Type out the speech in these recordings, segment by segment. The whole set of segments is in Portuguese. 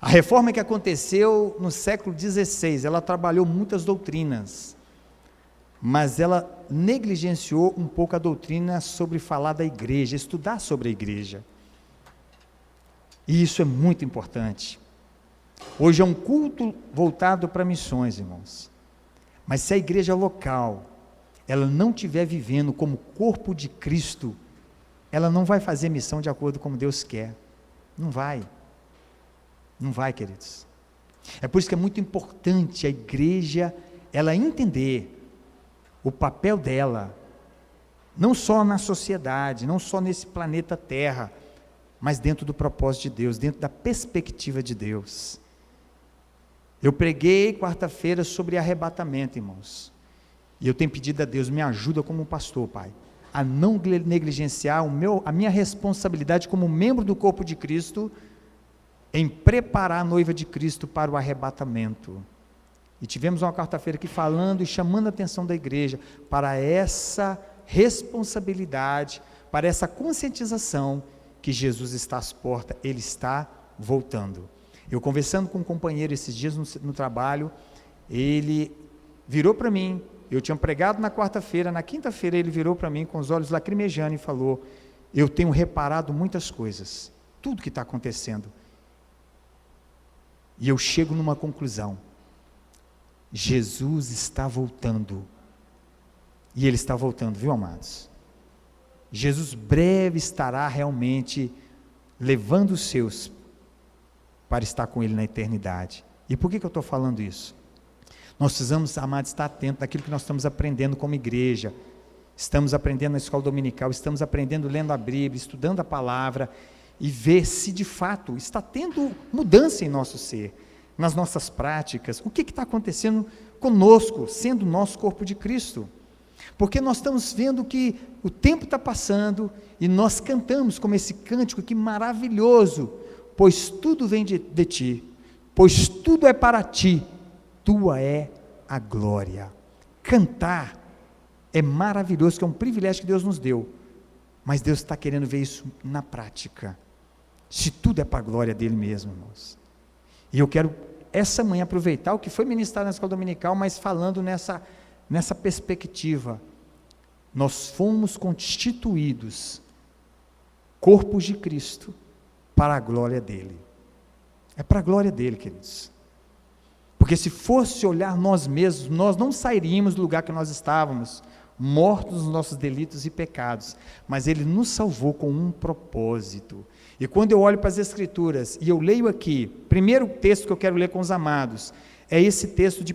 A reforma que aconteceu no século XVI, ela trabalhou muitas doutrinas, mas ela negligenciou um pouco a doutrina sobre falar da igreja, estudar sobre a igreja. E isso é muito importante. Hoje é um culto voltado para missões, irmãos. Mas se a igreja local, ela não estiver vivendo como corpo de Cristo, ela não vai fazer missão de acordo com Deus quer. Não vai. Não vai, queridos. É por isso que é muito importante a igreja, ela entender o papel dela, não só na sociedade, não só nesse planeta Terra, mas dentro do propósito de Deus, dentro da perspectiva de Deus. Eu preguei quarta-feira sobre arrebatamento, irmãos, e eu tenho pedido a Deus, me ajuda como pastor, Pai, a não negligenciar a minha responsabilidade como membro do corpo de Cristo, em preparar a noiva de Cristo para o arrebatamento. E tivemos uma quarta-feira aqui falando e chamando a atenção da igreja para essa responsabilidade, para essa conscientização que Jesus está às portas, Ele está voltando. Eu conversando com um companheiro esses dias no trabalho, ele virou para mim, eu tinha pregado na quarta-feira, na quinta-feira ele virou para mim com os olhos lacrimejando e falou, eu tenho reparado muitas coisas, tudo que está acontecendo, e eu chego numa conclusão, Jesus está voltando, e Ele está voltando, viu, amados? Jesus breve estará realmente levando os seus para estar com Ele na eternidade. E por que eu estou falando isso? Nós precisamos, amados, estar atentos naquilo que nós estamos aprendendo como igreja, estamos aprendendo na escola dominical, estamos aprendendo lendo a Bíblia, estudando a palavra, e ver se de fato está tendo mudança em nosso ser, nas nossas práticas, o que está acontecendo conosco, sendo o nosso corpo de Cristo, porque nós estamos vendo que o tempo está passando, e nós cantamos como esse cântico, que maravilhoso, pois tudo vem de ti, pois tudo é para ti, tua é a glória. Cantar é maravilhoso, que é um privilégio que Deus nos deu, mas Deus está querendo ver isso na prática, se tudo é para a glória dele mesmo, irmãos. E eu quero essa manhã aproveitar o que foi ministrado na escola dominical, mas falando nessa perspectiva. Nós fomos constituídos corpos de Cristo para a glória dele. É para a glória dele, queridos. Porque se fosse olhar nós mesmos, nós não sairíamos do lugar que nós estávamos, mortos nos nossos delitos e pecados, mas ele nos salvou com um propósito. E quando eu olho para as Escrituras, e eu leio aqui, primeiro texto que eu quero ler com os amados, é esse texto de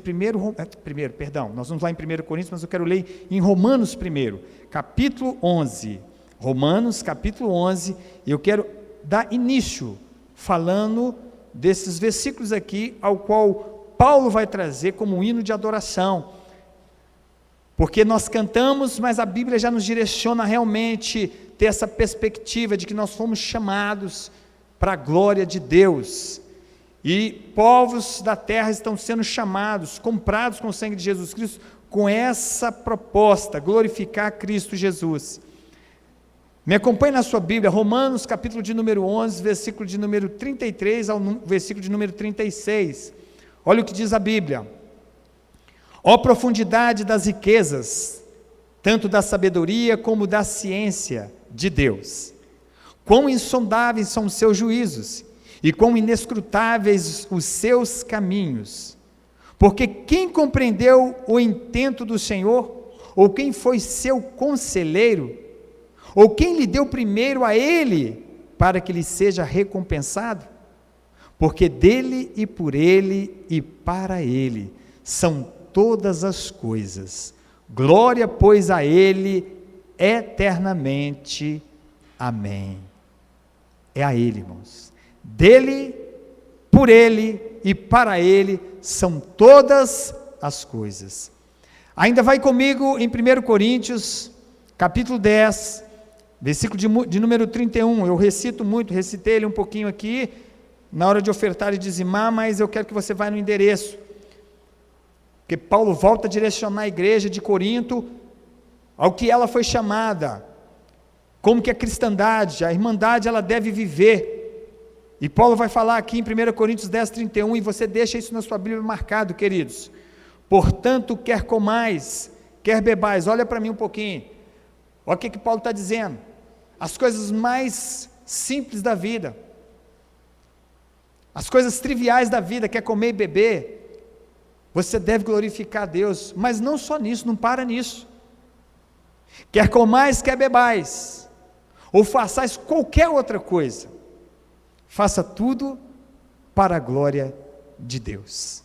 nós vamos lá em 1 Coríntios, mas eu quero ler em Romanos primeiro, capítulo 11, Romanos capítulo 11, e eu quero dar início, falando desses versículos aqui, ao qual Paulo vai trazer como um hino de adoração, porque nós cantamos, mas a Bíblia já nos direciona realmente ter essa perspectiva de que nós fomos chamados para a glória de Deus, e povos da terra estão sendo chamados, comprados com o sangue de Jesus Cristo, com essa proposta, glorificar Cristo Jesus. Me acompanhe na sua Bíblia, Romanos capítulo de número 11, versículo de número 33 ao versículo de número 36, olha o que diz a Bíblia: ó profundidade das riquezas, tanto da sabedoria como da ciência de Deus, quão insondáveis são os seus juízos, e quão inescrutáveis os seus caminhos, porque quem compreendeu o intento do Senhor, ou quem foi seu conselheiro, ou quem lhe deu primeiro a ele, para que lhe seja recompensado? Porque dele e por ele e para ele são todas as coisas, glória pois a ele eternamente, amém. É a ele, irmãos, dele, por ele e para ele são todas as coisas. Ainda vai comigo em 1 Coríntios, capítulo 10, versículo de número 31, eu recitei ele um pouquinho aqui, na hora de ofertar e dizimar, mas eu quero que você vá no endereço, porque Paulo volta a direcionar a igreja de Corinto, ao que ela foi chamada, como que a cristandade, a irmandade, ela deve viver, E Paulo vai falar aqui em 1 Coríntios 10, 31, e você deixa isso na sua Bíblia marcado, queridos. Portanto, quer comais, quer bebais, olha para mim um pouquinho, olha o que Paulo está dizendo, as coisas mais simples da vida, as coisas triviais da vida, quer comer e beber, você deve glorificar a Deus, mas não só nisso, não para nisso, quer comais, quer bebais, ou façais qualquer outra coisa, faça tudo para a glória de Deus.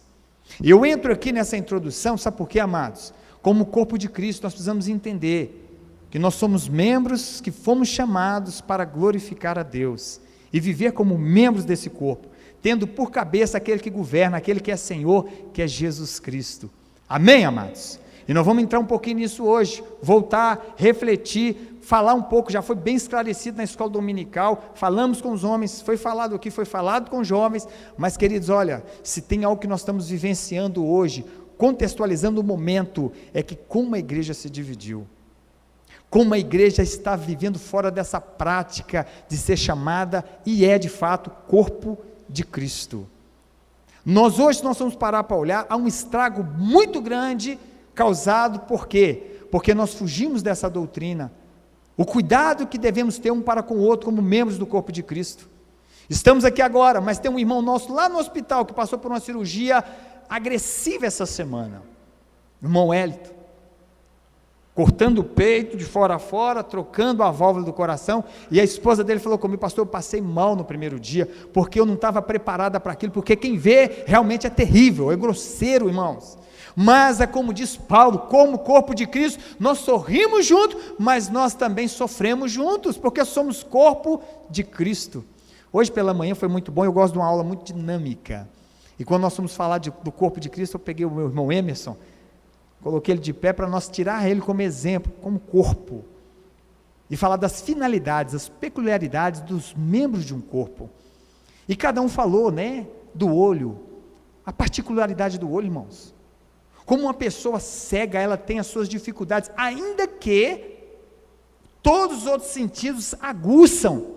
Eu entro aqui nessa introdução, sabe por quê, amados? Como corpo de Cristo, nós precisamos entender que nós somos membros que fomos chamados para glorificar a Deus e viver como membros desse corpo, tendo por cabeça aquele que governa, aquele que é Senhor, que é Jesus Cristo. Amém, amados? E nós vamos entrar um pouquinho nisso hoje, voltar, refletir, falar um pouco, já foi bem esclarecido na escola dominical, falamos com os homens, foi falado aqui, foi falado com os jovens, mas queridos, olha, se tem algo que nós estamos vivenciando hoje, contextualizando o momento, é que como a igreja se dividiu, como a igreja está vivendo fora dessa prática de ser chamada, e é de fato, corpo de Cristo. Nós vamos parar para olhar, há um estrago muito grande, causado por quê? Porque nós fugimos dessa doutrina, o cuidado que devemos ter um para com o outro, como membros do corpo de Cristo. Estamos aqui agora, mas tem um irmão nosso lá no hospital, que passou por uma cirurgia agressiva essa semana, irmão Hélito, cortando o peito de fora a fora, trocando a válvula do coração, e a esposa dele falou comigo, pastor, eu passei mal no primeiro dia, porque eu não estava preparada para aquilo, porque quem vê realmente é terrível, é grosseiro, irmãos, mas é como diz Paulo, como corpo de Cristo, nós sorrimos juntos, mas nós também sofremos juntos, porque somos corpo de Cristo. Hoje pela manhã foi muito bom, eu gosto de uma aula muito dinâmica, e quando nós fomos falar do corpo de Cristo, eu peguei o meu irmão Emerson, coloquei ele de pé para nós tirar ele como exemplo, como corpo, e falar das finalidades, das peculiaridades dos membros de um corpo, e cada um falou, do olho, a particularidade do olho, irmãos, como uma pessoa cega, ela tem as suas dificuldades, ainda que todos os outros sentidos aguçam,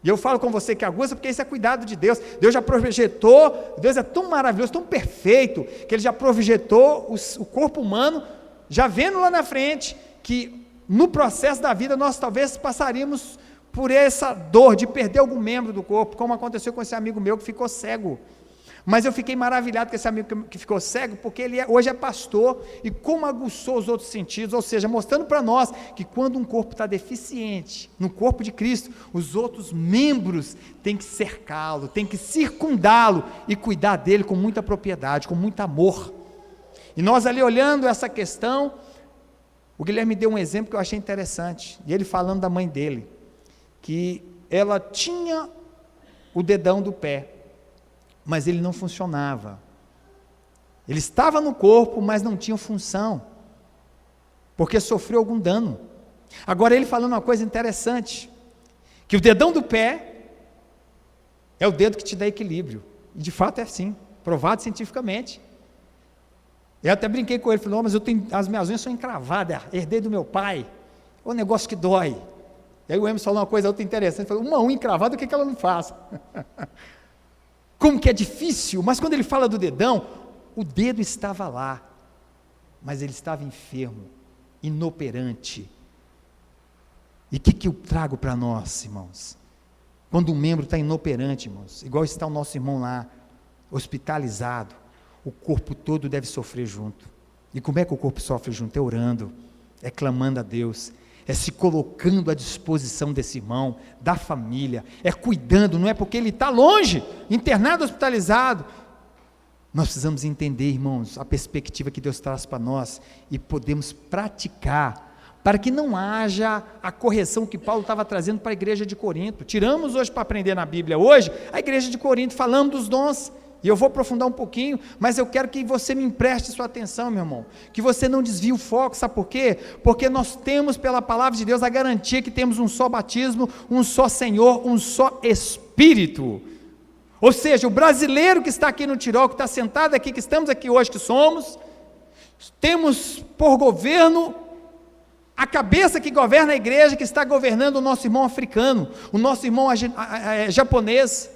e eu falo com você que aguça, porque isso é cuidado de Deus, Deus já projetou, Deus é tão maravilhoso, tão perfeito, que Ele já projetou o corpo humano, já vendo lá na frente, que no processo da vida, nós talvez passaríamos por essa dor, de perder algum membro do corpo, como aconteceu com esse amigo meu, que ficou cego, mas eu fiquei maravilhado com esse amigo que ficou cego, porque ele hoje é pastor, e como aguçou os outros sentidos, ou seja, mostrando para nós, que quando um corpo está deficiente, no corpo de Cristo, os outros membros têm que cercá-lo, têm que circundá-lo, e cuidar dele com muita propriedade, com muito amor, e nós ali olhando essa questão, o Guilherme deu um exemplo que eu achei interessante, e ele falando da mãe dele, que ela tinha o dedão do pé, mas ele não funcionava, ele estava no corpo, mas não tinha função, porque sofreu algum dano. Agora ele falando uma coisa interessante, que o dedão do pé é o dedo que te dá equilíbrio, e de fato é assim, provado cientificamente. Eu até brinquei com ele, falei, mas as minhas unhas são encravadas, herdei do meu pai, é um negócio que dói. E aí o Emerson falou uma coisa outra interessante, falou, uma unha encravada, o que ela não faz? Como que é difícil, mas quando ele fala do dedão, o dedo estava lá, mas ele estava enfermo, inoperante. E o que eu trago para nós, irmãos? Quando um membro está inoperante, irmãos, igual está o nosso irmão lá, hospitalizado, o corpo todo deve sofrer junto. E como é que o corpo sofre junto? É orando, é clamando a Deus, é se colocando à disposição desse irmão, da família, é cuidando, não é porque ele está longe, internado, hospitalizado. Nós precisamos entender, irmãos, a perspectiva que Deus traz para nós, e podemos praticar, para que não haja a correção que Paulo estava trazendo para a igreja de Corinto. Tiramos hoje para aprender na Bíblia hoje, a igreja de Corinto, falando dos dons, e eu vou aprofundar um pouquinho, mas eu quero que você me empreste sua atenção, meu irmão, que você não desvie o foco, sabe por quê? Porque nós temos pela palavra de Deus a garantia que temos um só batismo, um só Senhor, um só Espírito, ou seja, o brasileiro que está aqui no Tirol, que está sentado aqui, que estamos aqui hoje, que somos, temos por governo, a cabeça que governa a igreja, que está governando o nosso irmão africano, o nosso irmão japonês,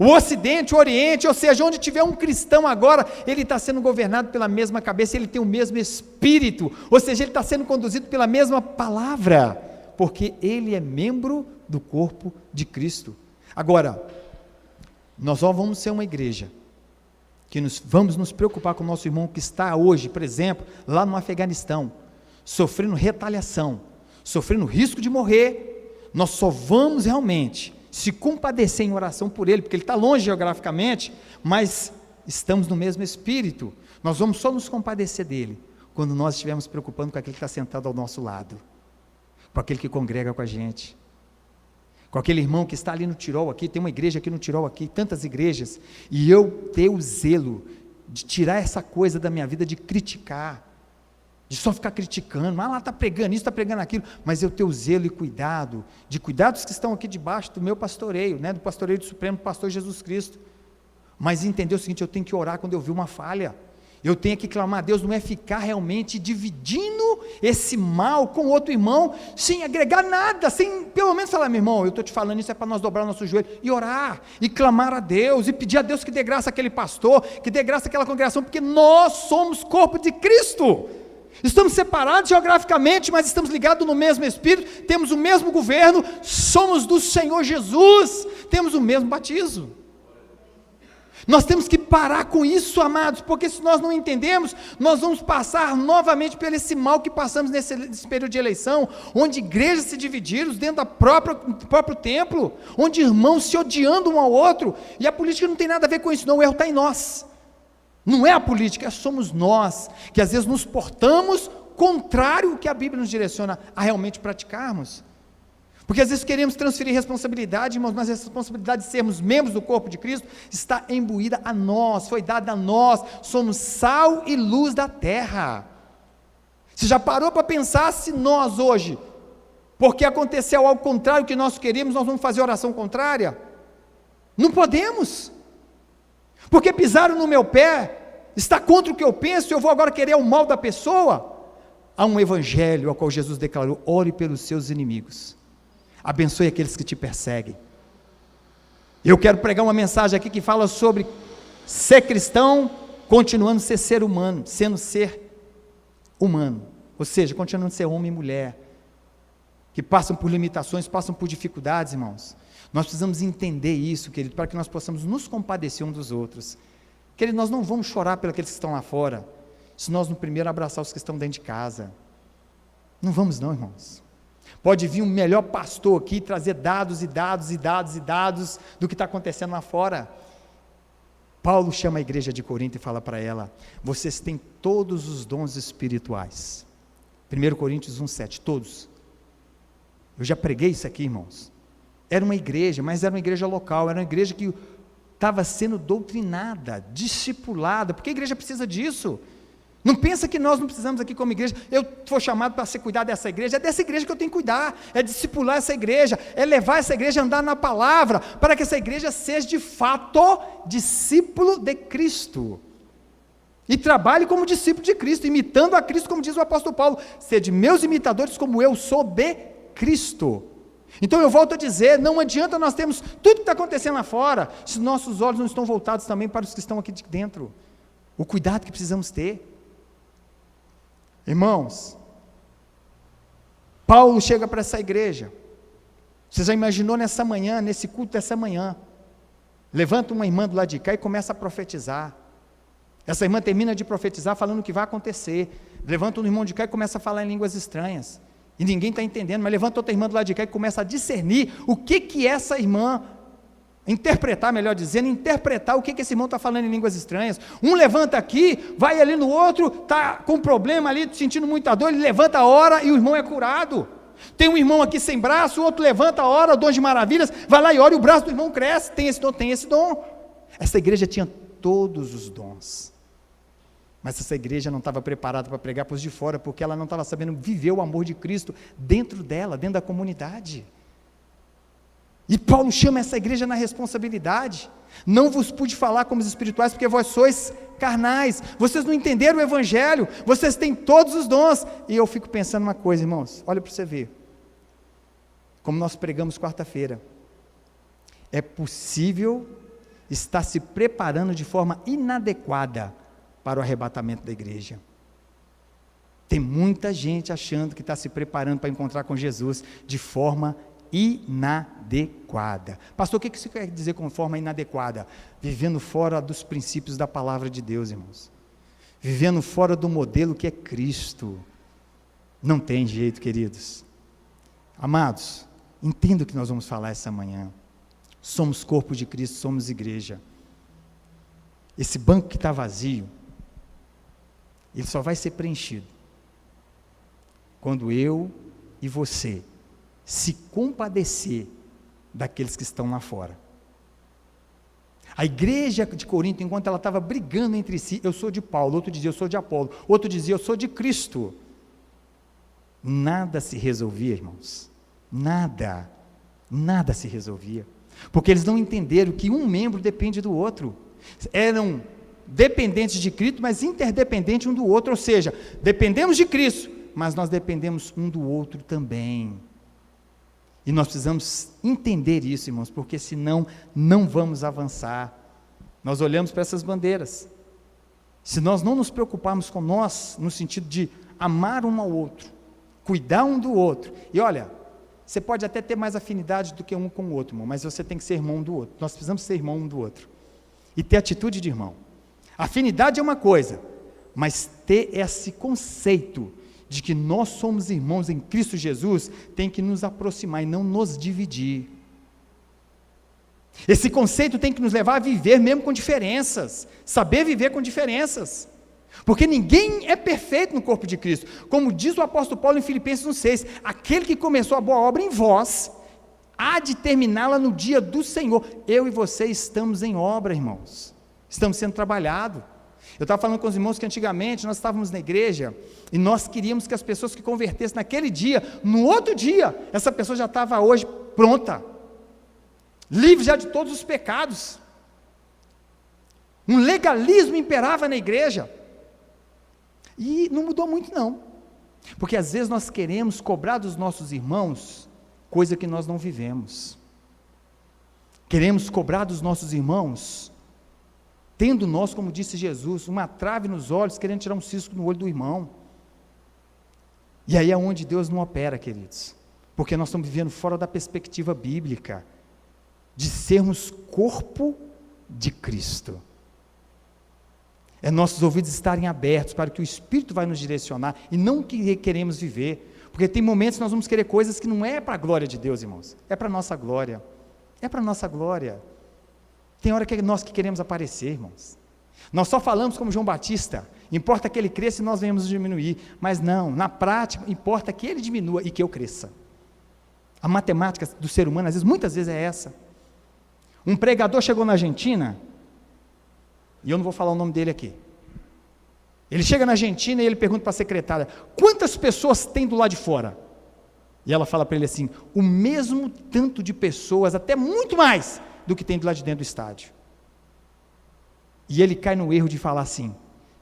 O Ocidente, o Oriente, ou seja, onde tiver um cristão agora, ele está sendo governado pela mesma cabeça, ele tem o mesmo espírito, ou seja, ele está sendo conduzido pela mesma palavra, porque ele é membro do corpo de Cristo. Agora, nós só vamos ser uma igreja que vamos nos preocupar com o nosso irmão que está hoje, por exemplo, lá no Afeganistão, sofrendo retaliação, sofrendo risco de morrer. Nós só vamos realmente se compadecer em oração por ele, porque ele está longe geograficamente, mas estamos no mesmo espírito. Nós vamos só nos compadecer dele quando nós estivermos preocupando com aquele que está sentado ao nosso lado, com aquele que congrega com a gente, com aquele irmão que está ali no Tirol, aqui, tem uma igreja aqui no Tirol, aqui, tantas igrejas, e eu ter o zelo de tirar essa coisa da minha vida de criticar, de só ficar criticando, lá está pregando isso, está pregando aquilo, mas eu ter o zelo e cuidado, de cuidar dos que estão aqui debaixo do meu pastoreio, né, do pastoreio do Supremo Pastor Jesus Cristo, mas entender o seguinte, eu tenho que orar quando eu vi uma falha, eu tenho que clamar a Deus, não é ficar realmente dividindo esse mal com outro irmão, sem agregar nada, sem pelo menos falar, meu irmão, eu estou te falando isso, é para nós dobrar o nosso joelho, e orar, e clamar a Deus, e pedir a Deus que dê graça àquele pastor, que dê graça àquela congregação, porque nós somos corpo de Cristo, estamos separados geograficamente, mas estamos ligados no mesmo Espírito, temos o mesmo governo, somos do Senhor Jesus, temos o mesmo batismo. Nós temos que parar com isso, amados, porque se nós não entendemos, nós vamos passar novamente por esse mal que passamos nesse período de eleição, onde igrejas se dividiram dentro do próprio templo, onde irmãos se odiando um ao outro, e a política não tem nada a ver com isso, não, o erro está em nós. Não é a política, somos nós, que às vezes nos portamos contrário ao que a Bíblia nos direciona a realmente praticarmos, porque às vezes queremos transferir responsabilidade, irmãos, mas a responsabilidade de sermos membros do corpo de Cristo, está imbuída a nós, foi dada a nós, somos sal e luz da terra. Você já parou para pensar se nós hoje, porque aconteceu algo contrário que nós queríamos, nós vamos fazer oração contrária? Não podemos, porque pisaram no meu pé, está contra o que eu penso, eu vou agora querer o mal da pessoa. Há um evangelho ao qual Jesus declarou, ore pelos seus inimigos, abençoe aqueles que te perseguem. Eu quero pregar uma mensagem aqui que fala sobre ser cristão, continuando a ser ser humano, sendo ser humano, ou seja, continuando a ser homem e mulher, que passam por limitações, passam por dificuldades, irmãos. Nós precisamos entender isso, querido, para que nós possamos nos compadecer uns dos outros. Querido, nós não vamos chorar pelos que estão lá fora, se nós no primeiro abraçar os que estão dentro de casa. Não vamos não, irmãos. Pode vir um melhor pastor aqui, trazer dados e dados e dados e dados, do que está acontecendo lá fora. Paulo chama a igreja de Corinto e fala para ela, vocês têm todos os dons espirituais. 1 Coríntios 1,7, todos. Eu já preguei isso aqui, irmãos. Era uma igreja, mas era uma igreja local, era uma igreja que estava sendo doutrinada, discipulada, porque a igreja precisa disso. Não pensa que nós não precisamos aqui como igreja, eu fui chamado para ser cuidar dessa igreja, é dessa igreja que eu tenho que cuidar, é discipular essa igreja, é levar essa igreja a andar na palavra, para que essa igreja seja de fato discípulo de Cristo, e trabalhe como discípulo de Cristo, imitando a Cristo, como diz o apóstolo Paulo, sede meus imitadores como eu sou de Cristo. Então eu volto a dizer, não adianta nós termos tudo que está acontecendo lá fora, se nossos olhos não estão voltados também para os que estão aqui de dentro, o cuidado que precisamos ter. Irmãos, Paulo chega para essa igreja, você já imaginou nessa manhã, nesse culto dessa manhã, levanta uma irmã do lado de cá e começa a profetizar, essa irmã termina de profetizar falando o que vai acontecer, levanta um irmão de cá e começa a falar em línguas estranhas, e ninguém está entendendo, mas levanta outra irmã do lado de cá e começa a discernir o que essa irmã, interpretar o que esse irmão está falando em línguas estranhas. Um levanta aqui, vai ali no outro, está com problema ali, sentindo muita dor, ele levanta a hora e o irmão é curado. Tem um irmão aqui sem braço, o outro levanta a hora, dom de maravilhas, vai lá e ora e o braço do irmão cresce, tem esse dom. Essa igreja tinha todos os dons, mas essa igreja não estava preparada para pregar para os de fora, porque ela não estava sabendo viver o amor de Cristo dentro dela, dentro da comunidade. E Paulo chama essa igreja na responsabilidade, não vos pude falar como os espirituais, porque vós sois carnais, vocês não entenderam o evangelho, vocês têm todos os dons, e eu fico pensando uma coisa, irmãos, olha para você ver, como nós pregamos quarta-feira, é possível está se preparando de forma inadequada para o arrebatamento da igreja. Tem muita gente achando que está se preparando para encontrar com Jesus de forma inadequada. Pastor, o que isso quer dizer com forma inadequada? Vivendo fora dos princípios da palavra de Deus, irmãos. Vivendo fora do modelo que é Cristo. Não tem jeito, queridos. Amados, entenda o que nós vamos falar essa manhã. Somos corpo de Cristo, somos igreja. Esse banco que está vazio, ele só vai ser preenchido quando eu e você se compadecer daqueles que estão lá fora. A igreja de Corinto, enquanto ela estava brigando entre si, eu sou de Paulo, outro dizia eu sou de Apolo, outro dizia eu sou de Cristo, nada se resolvia, irmãos, nada se resolvia, porque eles não entenderam que um membro depende do outro. Eram dependentes de Cristo, mas interdependentes um do outro, ou seja, dependemos de Cristo, mas nós dependemos um do outro também. E nós precisamos entender isso, irmãos, porque senão não vamos avançar. Nós olhamos para essas bandeiras. Se nós não nos preocuparmos com nós, no sentido de amar um ao outro, cuidar um do outro, e olha, você pode até ter mais afinidade do que um com o outro, irmão, mas você tem que ser irmão um do outro. Nós precisamos ser irmão um do outro. E ter atitude de irmão. Afinidade é uma coisa, mas ter esse conceito de que nós somos irmãos em Cristo Jesus, tem que nos aproximar e não nos dividir. Esse conceito tem que nos levar a viver mesmo com diferenças, saber viver com diferenças, porque ninguém é perfeito no corpo de Cristo, como diz o apóstolo Paulo em Filipenses 1,6, aquele que começou a boa obra em vós, há de terminá-la no dia do Senhor. Eu e você estamos em obra, irmãos, estamos sendo trabalhados. Eu estava falando com os irmãos que antigamente nós estávamos na igreja e nós queríamos que as pessoas que convertessem naquele dia, no outro dia, essa pessoa já estava hoje pronta, livre já de todos os pecados. Um legalismo imperava na igreja e não mudou muito não, porque às vezes nós queremos cobrar dos nossos irmãos coisa que nós não vivemos, queremos cobrar dos nossos irmãos tendo nós, como disse Jesus, uma trave nos olhos, querendo tirar um cisco no olho do irmão. E aí é onde Deus não opera, queridos, porque nós estamos vivendo fora da perspectiva bíblica, de sermos corpo de Cristo. É nossos ouvidos estarem abertos, para que o Espírito vai nos direcionar, e não o que queremos viver, porque tem momentos que nós vamos querer coisas que não é para a glória de Deus, irmãos, é para a nossa glória, Tem hora que nós que queremos aparecer, irmãos. Nós só falamos como João Batista, importa que ele cresça e nós venhamos diminuir, mas não, na prática, importa que ele diminua e que eu cresça. A matemática do ser humano, muitas vezes é essa. Um pregador chegou na Argentina, e eu não vou falar o nome dele aqui. Ele chega na Argentina e ele pergunta para a secretária, quantas pessoas tem do lado de fora? E ela fala para ele assim, o mesmo tanto de pessoas, até muito mais, do que tem do lado de dentro do estádio. E ele cai no erro de falar assim,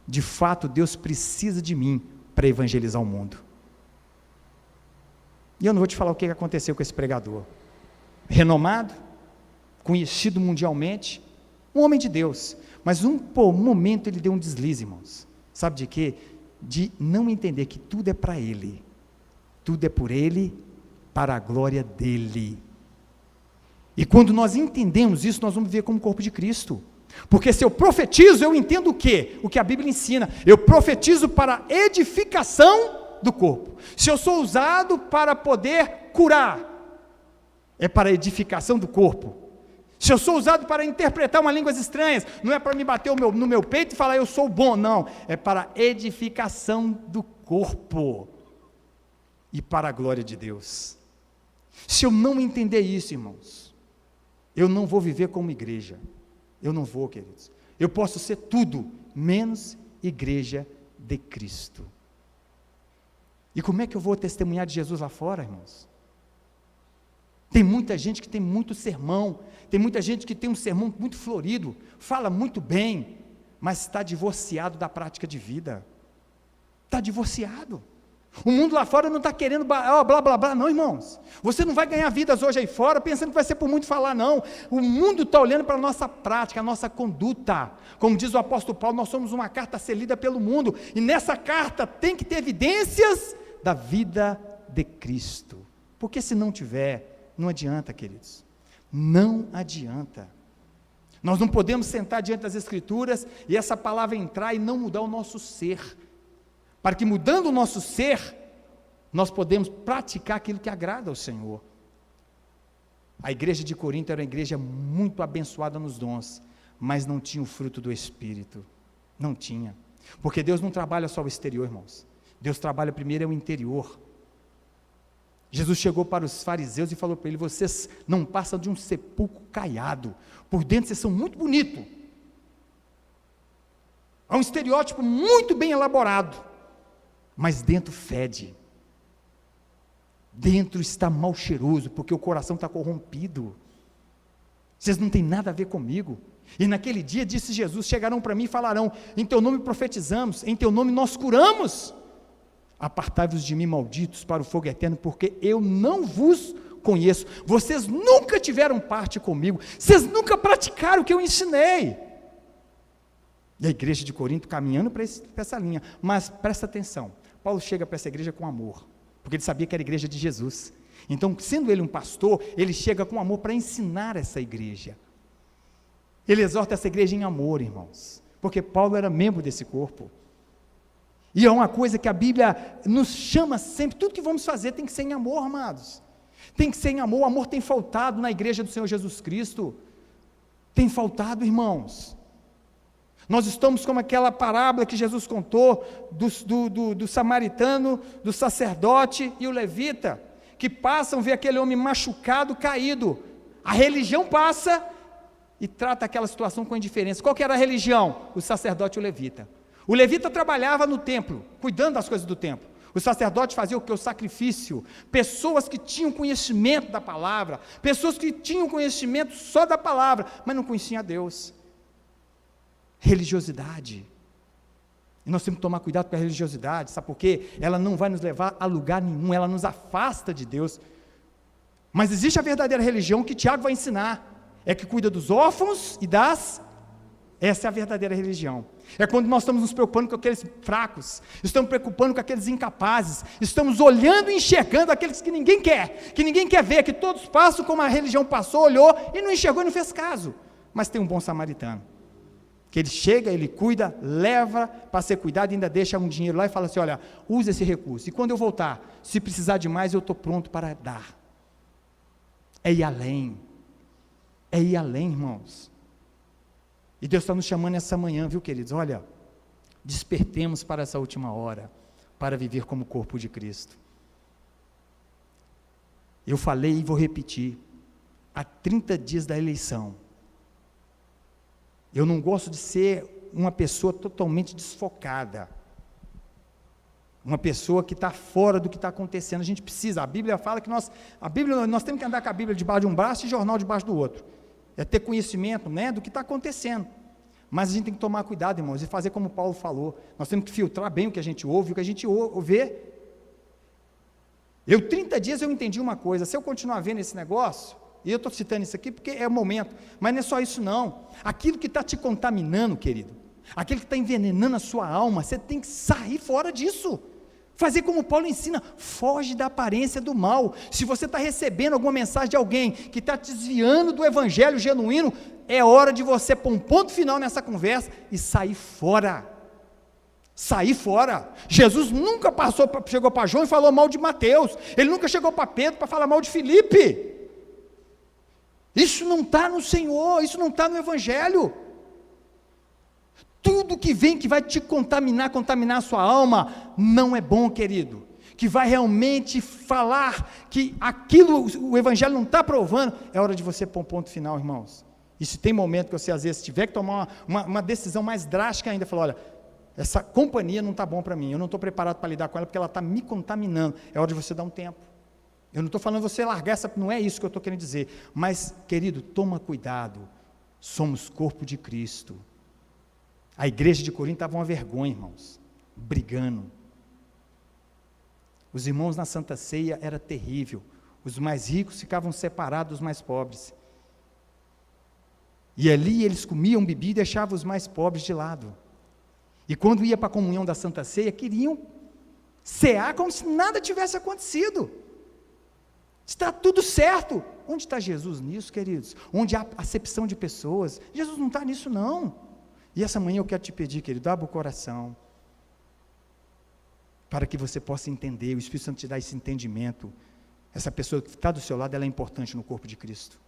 de fato Deus precisa de mim para evangelizar o mundo. E eu não vou te falar o que aconteceu com esse pregador, renomado, conhecido mundialmente, um homem de Deus, mas um momento ele deu um deslize, irmãos, sabe de quê? De não entender que tudo é para ele, tudo é por ele, para a glória dele. E quando nós entendemos isso, nós vamos viver como corpo de Cristo. Porque se eu profetizo, eu entendo o quê? O que a Bíblia ensina. Eu profetizo para edificação do corpo. Se eu sou usado para poder curar, é para edificação do corpo. Se eu sou usado para interpretar uma línguas estranhas, não é para me bater no meu peito e falar eu sou bom, não. É para edificação do corpo. E para a glória de Deus. Se eu não entender isso, irmãos, eu não vou viver como igreja, eu não vou, queridos, eu posso ser tudo, menos igreja de Cristo. E como é que eu vou testemunhar de Jesus lá fora, irmãos? Tem muita gente que tem muito sermão, tem muita gente que tem um sermão muito florido, fala muito bem, mas está divorciado da prática de vida, está divorciado. O mundo lá fora não está querendo blá, blá, blá, blá, não, irmãos. Você não vai ganhar vidas hoje aí fora pensando que vai ser por muito falar, não. O mundo está olhando para a nossa prática, a nossa conduta. Como diz o apóstolo Paulo, nós somos uma carta a ser lida pelo mundo, e nessa carta tem que ter evidências da vida de Cristo. Porque se não tiver, não adianta, queridos. Não adianta. Nós não podemos sentar diante das Escrituras e essa palavra entrar e não mudar o nosso ser. Para que mudando o nosso ser, nós podemos praticar aquilo que agrada ao Senhor. A igreja de Corinto era uma igreja muito abençoada nos dons, mas não tinha o fruto do Espírito. Não tinha. Porque Deus não trabalha só o exterior, irmãos. Deus trabalha primeiro o interior. Jesus chegou para os fariseus e falou para eles: vocês não passam de um sepulcro caiado. Por dentro vocês são muito bonitos. É um estereótipo muito bem elaborado. Mas dentro fede, dentro está mal cheiroso, porque o coração está corrompido. Vocês não têm nada a ver comigo. E naquele dia, disse Jesus, chegarão para mim e falarão: em teu nome profetizamos, em teu nome nós curamos. Apartai-vos de mim, malditos, para o fogo eterno, porque eu não vos conheço. Vocês nunca tiveram parte comigo, vocês nunca praticaram o que eu ensinei. E a igreja de Corinto caminhando para essa linha. Mas presta atenção, Paulo chega para essa igreja com amor, porque ele sabia que era a igreja de Jesus. Então, sendo ele um pastor, ele chega com amor para ensinar essa igreja. Ele exorta essa igreja em amor, irmãos, porque Paulo era membro desse corpo. E é uma coisa que a Bíblia nos chama sempre, tudo que vamos fazer tem que ser em amor, amados. Tem que ser em amor. O amor tem faltado na igreja do Senhor Jesus Cristo. Tem faltado, irmãos. Nós estamos como aquela parábola que Jesus contou do samaritano, do sacerdote e o levita, que passam, vê aquele homem machucado, caído. A religião passa e trata aquela situação com indiferença. Qual que era a religião? O sacerdote e o levita. O levita trabalhava no templo, cuidando das coisas do templo. O sacerdote fazia o que? O sacrifício. Pessoas que tinham conhecimento da palavra, pessoas que tinham conhecimento só da palavra, mas não conheciam a Deus. Religiosidade. E nós temos que tomar cuidado com a religiosidade, sabe por quê? Ela não vai nos levar a lugar nenhum, ela nos afasta de Deus. Mas existe a verdadeira religião que Tiago vai ensinar, é que cuida dos órfãos e essa é a verdadeira religião. É quando nós estamos nos preocupando com aqueles fracos, estamos preocupando com aqueles incapazes, estamos olhando e enxergando aqueles que ninguém quer ver, que todos passam como a religião passou, olhou e não enxergou e não fez caso. Mas tem um bom samaritano, que ele chega, ele cuida, leva para ser cuidado, ainda deixa um dinheiro lá e fala assim: olha, use esse recurso, e quando eu voltar, se precisar de mais, eu estou pronto para dar. É ir além, irmãos. E Deus está nos chamando essa manhã, viu, queridos? Olha, despertemos para essa última hora, para viver como corpo de Cristo. Eu falei e vou repetir, há 30 dias da eleição, eu não gosto de ser uma pessoa totalmente desfocada, uma pessoa que está fora do que está acontecendo. A gente precisa, a Bíblia fala que nós temos que andar com a Bíblia debaixo de um braço e jornal debaixo do outro. É ter conhecimento, né, do que está acontecendo. Mas a gente tem que tomar cuidado, irmãos, e fazer como Paulo falou. Nós temos que filtrar bem o que a gente ouve, o que a gente vê. 30 dias eu entendi uma coisa: se eu continuar vendo esse negócio, e eu estou citando isso aqui porque é o momento, mas não é só isso não. Aquilo que está te contaminando, querido, aquilo que está envenenando a sua alma, você tem que sair fora disso. Fazer como Paulo ensina, foge da aparência do mal. Se você está recebendo alguma mensagem de alguém que está te desviando do evangelho genuíno, é hora de você pôr um ponto final nessa conversa e sair fora. Sair fora. Jesus nunca chegou para João e falou mal de Mateus. Ele nunca chegou para Pedro para falar mal de Filipe. Isso não está no Senhor, isso não está no evangelho. Tudo que vem que vai te contaminar a sua alma, não é bom, querido. Que vai realmente falar que aquilo, o evangelho não está provando, é hora de você pôr um ponto final, irmãos. E se tem momento que você às vezes tiver que tomar uma decisão mais drástica ainda, falar: olha, essa companhia não está bom para mim, eu não estou preparado para lidar com ela, porque ela está me contaminando, é hora de você dar um tempo. Eu não estou falando você largar essa, não é isso que eu estou querendo dizer, mas, querido, toma cuidado, somos corpo de Cristo. A igreja de Corinto estava uma vergonha, irmãos, brigando. Os irmãos na Santa Ceia era terrível. Os mais ricos ficavam separados dos mais pobres. E ali eles comiam, bebiam e deixavam os mais pobres de lado. E quando ia para a comunhão da Santa Ceia, queriam cear como se nada tivesse acontecido. Está tudo certo. Onde está Jesus nisso, queridos? Onde há acepção de pessoas? Jesus não está nisso, não. E essa manhã eu quero te pedir, querido, abra o coração, para que você possa entender, o Espírito Santo te dá esse entendimento. Essa pessoa que está do seu lado, ela é importante no corpo de Cristo.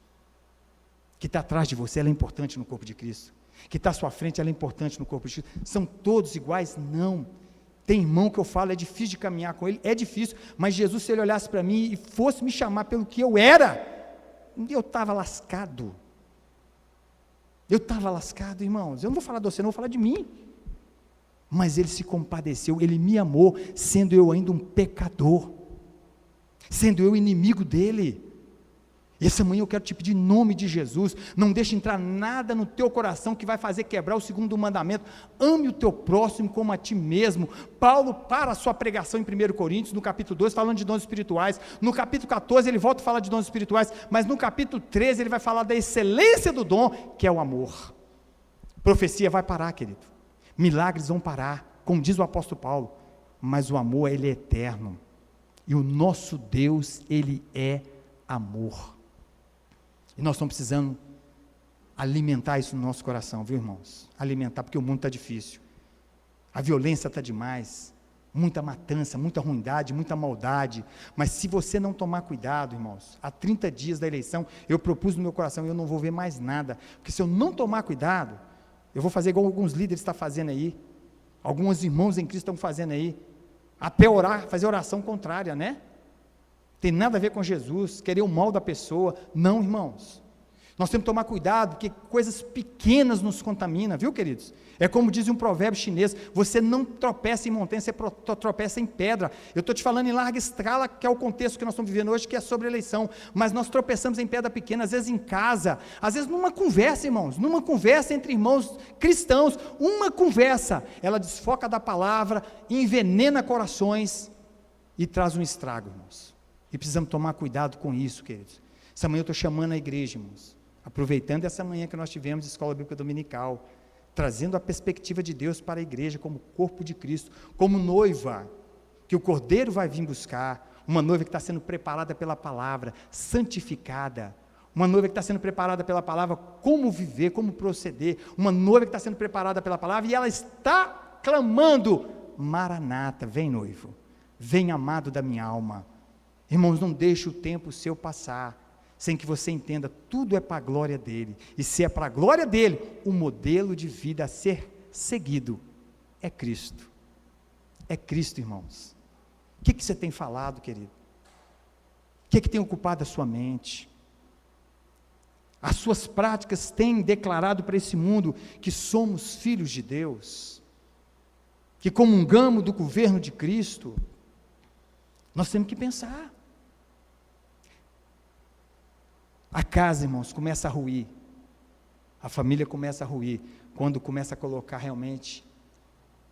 Que está atrás de você, ela é importante no corpo de Cristo. Que está à sua frente, ela é importante no corpo de Cristo. São todos iguais? Não. Tem irmão que eu falo, é difícil de caminhar com ele, é difícil, mas Jesus, se ele olhasse para mim e fosse me chamar pelo que eu era, eu estava lascado. Eu estava lascado, irmãos. Eu não vou falar de você, não vou falar de mim. Mas ele se compadeceu, ele me amou, sendo eu ainda um pecador, sendo eu inimigo dele. E essa manhã eu quero te pedir em nome de Jesus, não deixe entrar nada no teu coração que vai fazer quebrar o segundo mandamento. Ame o teu próximo como a ti mesmo. Paulo, para a sua pregação em 1 Coríntios, no capítulo 2, falando de dons espirituais. No capítulo 14 ele volta a falar de dons espirituais, mas no capítulo 13 ele vai falar da excelência do dom, que é o amor. Profecia vai parar, querido. Milagres vão parar, como diz o apóstolo Paulo, mas o amor, ele é eterno. E o nosso Deus, ele é amor. E nós estamos precisando alimentar isso no nosso coração, viu, irmãos? Alimentar, porque o mundo está difícil. A violência está demais. Muita matança, muita ruindade, muita maldade. Mas se você não tomar cuidado, irmãos, há 30 dias da eleição, eu propus no meu coração, eu não vou ver mais nada. Porque se eu não tomar cuidado, eu vou fazer igual alguns líderes estão fazendo aí. Alguns irmãos em Cristo estão fazendo aí. Até orar, fazer oração contrária, né? Tem nada a ver com Jesus, querer o mal da pessoa. Não, irmãos. Nós temos que tomar cuidado, porque coisas pequenas nos contaminam, viu, queridos? É como diz um provérbio chinês, você não tropeça em montanha, você tropeça em pedra. Eu estou te falando em larga escala, que é o contexto que nós estamos vivendo hoje, que é sobre eleição, mas nós tropeçamos em pedra pequena, às vezes em casa, às vezes numa conversa, irmãos, numa conversa entre irmãos cristãos, uma conversa, ela desfoca da palavra, envenena corações e traz um estrago, irmãos. E precisamos tomar cuidado com isso, queridos. Essa manhã eu estou chamando a igreja, irmãos, aproveitando essa manhã que nós tivemos de Escola Bíblica Dominical, trazendo a perspectiva de Deus para a igreja como corpo de Cristo, como noiva, que o Cordeiro vai vir buscar, uma noiva que está sendo preparada pela palavra, santificada, uma noiva que está sendo preparada pela palavra, como viver, como proceder, uma noiva que está sendo preparada pela palavra, e ela está clamando, Maranata, vem noivo, vem amado da minha alma. Irmãos, não deixe o tempo seu passar, sem que você entenda, tudo é para a glória dele, e se é para a glória dele, o modelo de vida a ser seguido é Cristo. É Cristo, irmãos. O que você tem falado, querido? O que tem ocupado a sua mente? As suas práticas têm declarado para esse mundo que somos filhos de Deus, que comungamos do governo de Cristo? Nós temos que pensar. A casa, irmãos, começa a ruir, a família começa a ruir, quando começa a colocar realmente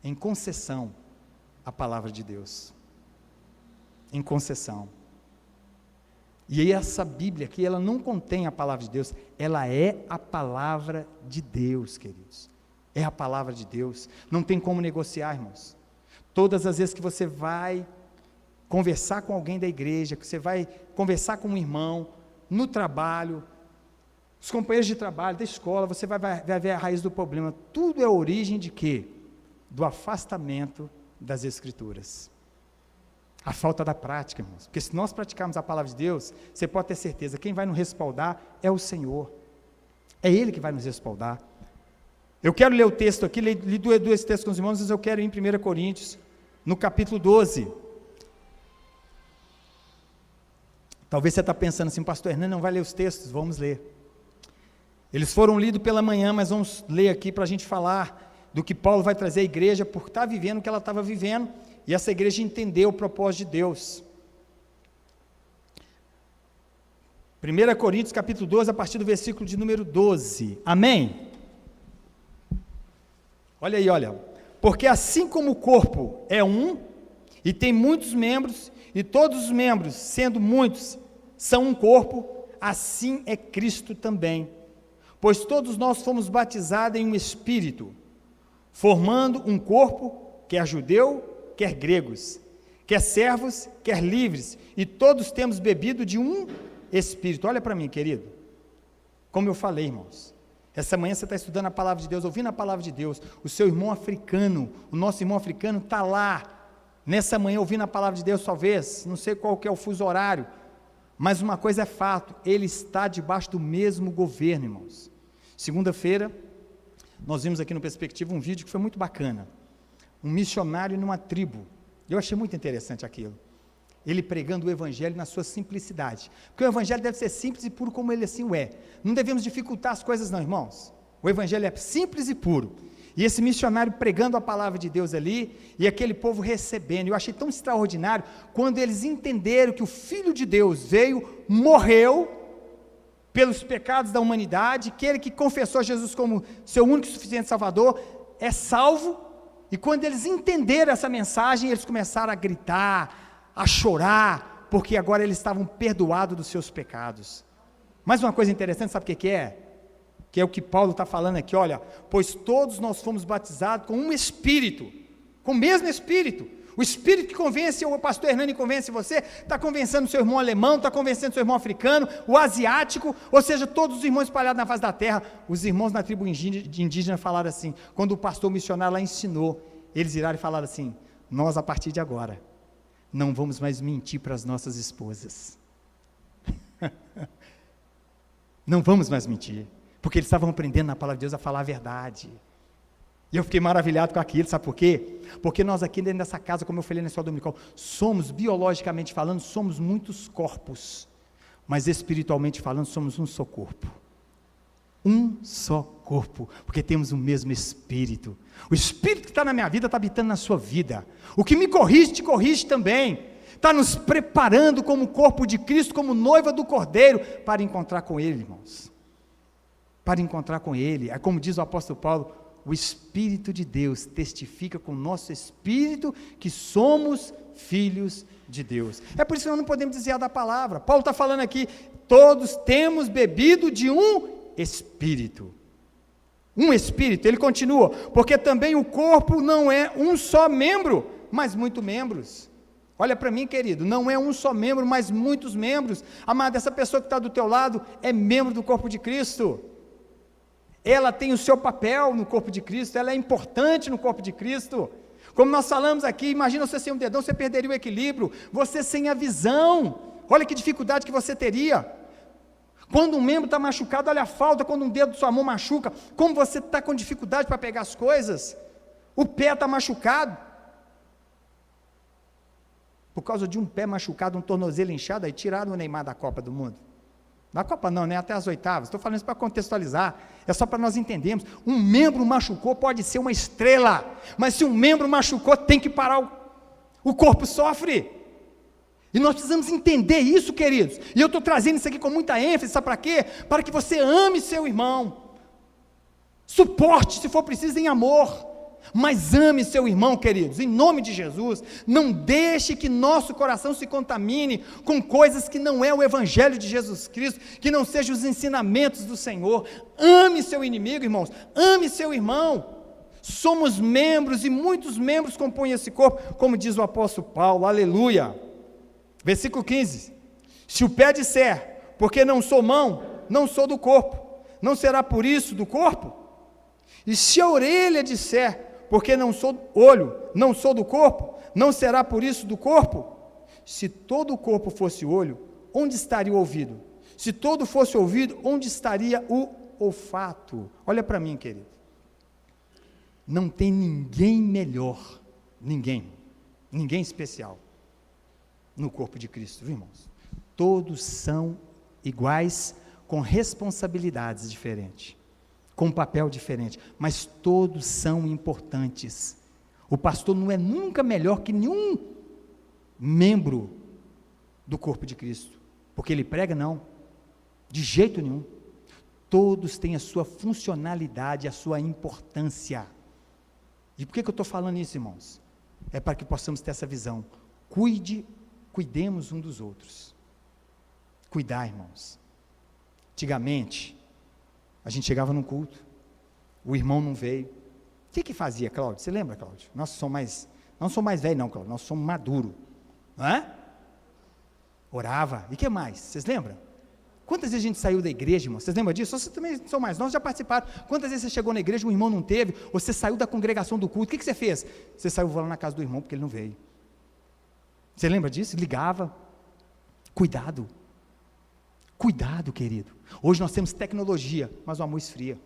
em concessão a palavra de Deus, em concessão. E aí essa Bíblia aqui, ela não contém a palavra de Deus, ela é a palavra de Deus, queridos, é a palavra de Deus, não tem como negociar, irmãos. Todas as vezes que você vai conversar com alguém da igreja, que você vai conversar com um irmão, no trabalho, os companheiros de trabalho, da escola, você vai ver a raiz do problema. Tudo é a origem de quê? Do afastamento das Escrituras. A falta da prática, irmãos. Porque se nós praticarmos a palavra de Deus, você pode ter certeza, quem vai nos respaldar é o Senhor. É Ele que vai nos respaldar. Eu quero ler o texto aqui, li dois textos com os irmãos, mas eu quero ir em 1 Coríntios, no capítulo 12. Talvez você está pensando assim, pastor Hernani não vai ler os textos, vamos ler. Eles foram lidos pela manhã, mas vamos ler aqui para a gente falar do que Paulo vai trazer à igreja, por estar vivendo o que ela estava vivendo, e essa igreja entendeu o propósito de Deus. 1 Coríntios capítulo 12, a partir do versículo de número 12, amém? Olha aí, olha, porque assim como o corpo é um, e tem muitos membros, e todos os membros, sendo muitos, são um corpo, assim é Cristo também. Pois todos nós fomos batizados em um Espírito, formando um corpo, quer judeu, quer gregos, quer servos, quer livres, e todos temos bebido de um Espírito. Olha para mim, querido, como eu falei, irmãos, essa manhã você está estudando a palavra de Deus, ouvindo a palavra de Deus, o seu irmão africano, o nosso irmão africano está lá, nessa manhã ouvindo a palavra de Deus, talvez, não sei qual que é o fuso horário, mas uma coisa é fato, ele está debaixo do mesmo governo, irmãos. Segunda-feira, nós vimos aqui no Perspectiva um vídeo que foi muito bacana, um missionário numa tribo, eu achei muito interessante aquilo, ele pregando o evangelho na sua simplicidade, porque o evangelho deve ser simples e puro como ele assim o é, não devemos dificultar as coisas não, irmãos, o evangelho é simples e puro, e esse missionário pregando a palavra de Deus ali, e aquele povo recebendo, eu achei tão extraordinário, quando eles entenderam que o Filho de Deus veio, morreu, pelos pecados da humanidade, aquele que confessou Jesus como seu único e suficiente Salvador, é salvo, e quando eles entenderam essa mensagem, eles começaram a gritar, a chorar, porque agora eles estavam perdoados dos seus pecados. Mas uma coisa interessante, sabe o que é? Que é o que Paulo está falando aqui, olha, pois todos nós fomos batizados com um Espírito, com o mesmo Espírito, o Espírito que convence, o pastor Hernani convence você, está convencendo o seu irmão alemão, está convencendo o seu irmão africano, o asiático, ou seja, todos os irmãos espalhados na face da terra. Os irmãos na tribo indígena falaram assim, quando o pastor missionário lá ensinou, eles viraram e falaram assim, nós a partir de agora, não vamos mais mentir para as nossas esposas, não vamos mais mentir, porque eles estavam aprendendo na palavra de Deus a falar a verdade, e eu fiquei maravilhado com aquilo, sabe por quê? Porque nós aqui dentro dessa casa, como eu falei na escola dominical, somos, biologicamente falando, somos muitos corpos, mas espiritualmente falando, somos um só corpo, porque temos o mesmo Espírito, o Espírito que está na minha vida, está habitando na sua vida, o que me corrige, te corrige também, está nos preparando como corpo de Cristo, como noiva do Cordeiro, para encontrar com Ele, irmãos, para encontrar com Ele, é como diz o apóstolo Paulo, o Espírito de Deus testifica com o nosso Espírito que somos filhos de Deus. É por isso que nós não podemos desviar da palavra. Paulo está falando aqui, todos temos bebido de um Espírito. Um Espírito, ele continua, porque também o corpo não é um só membro, mas muitos membros. Olha para mim, querido, não é um só membro, mas muitos membros. Amado, essa pessoa que está do teu lado é membro do corpo de Cristo. Ela tem o seu papel no corpo de Cristo, ela é importante no corpo de Cristo, como nós falamos aqui, imagina você sem um dedão, você perderia o equilíbrio, você sem a visão, olha que dificuldade que você teria, quando um membro está machucado, olha a falta, quando um dedo da sua mão machuca, como você está com dificuldade para pegar as coisas, o pé está machucado, por causa de um pé machucado, um tornozelo inchado, aí tiraram o Neymar da Copa do Mundo, na Copa não, né? Até as oitavas, estou falando isso para contextualizar, é só para nós entendermos, um membro machucou, pode ser uma estrela, mas se um membro machucou, tem que parar, o corpo sofre, e nós precisamos entender isso, queridos, e eu estou trazendo isso aqui com muita ênfase, sabe para quê? Para que você ame seu irmão, suporte se for preciso em amor, mas ame seu irmão, queridos, em nome de Jesus, não deixe que nosso coração se contamine com coisas que não é o Evangelho de Jesus Cristo, que não sejam os ensinamentos do Senhor, ame seu inimigo, irmãos, ame seu irmão, somos membros e muitos membros compõem esse corpo, como diz o apóstolo Paulo, aleluia, versículo 15, se o pé disser, porque não sou mão, não sou do corpo, não será por isso do corpo? E se a orelha disser, porque não sou olho, não sou do corpo, não será por isso do corpo? Se todo o corpo fosse olho, onde estaria o ouvido? Se todo fosse ouvido, onde estaria o olfato? Olha para mim, querido, não tem ninguém melhor, ninguém especial, no corpo de Cristo, viu, irmãos? Todos são iguais, com responsabilidades diferentes, com um papel diferente, mas todos são importantes. O pastor não é nunca melhor que nenhum membro do corpo de Cristo, porque ele prega, não, de jeito nenhum. Todos têm a sua funcionalidade, a sua importância. E por que eu estou falando isso, irmãos? é para que possamos ter essa visão. Cuidemos um dos outros. Cuidar, irmãos. Antigamente, a gente chegava num culto, o irmão não veio. O que fazia, Cláudio? Você lembra, Cláudio? Não somos mais velhos não, Cláudio, nós somos maduros. Não é? Orava. E o que mais? Vocês lembram? Quantas vezes a gente saiu da igreja, irmão? Vocês lembram disso? Vocês também são mais, nós já participaram. Quantas vezes você chegou na igreja, o irmão não teve, ou você saiu da congregação do culto, o que você fez? Você saiu, vou lá na casa do irmão, porque ele não veio. Você lembra disso? Ligava. Cuidado, querido. Hoje nós temos tecnologia, mas o amor esfria.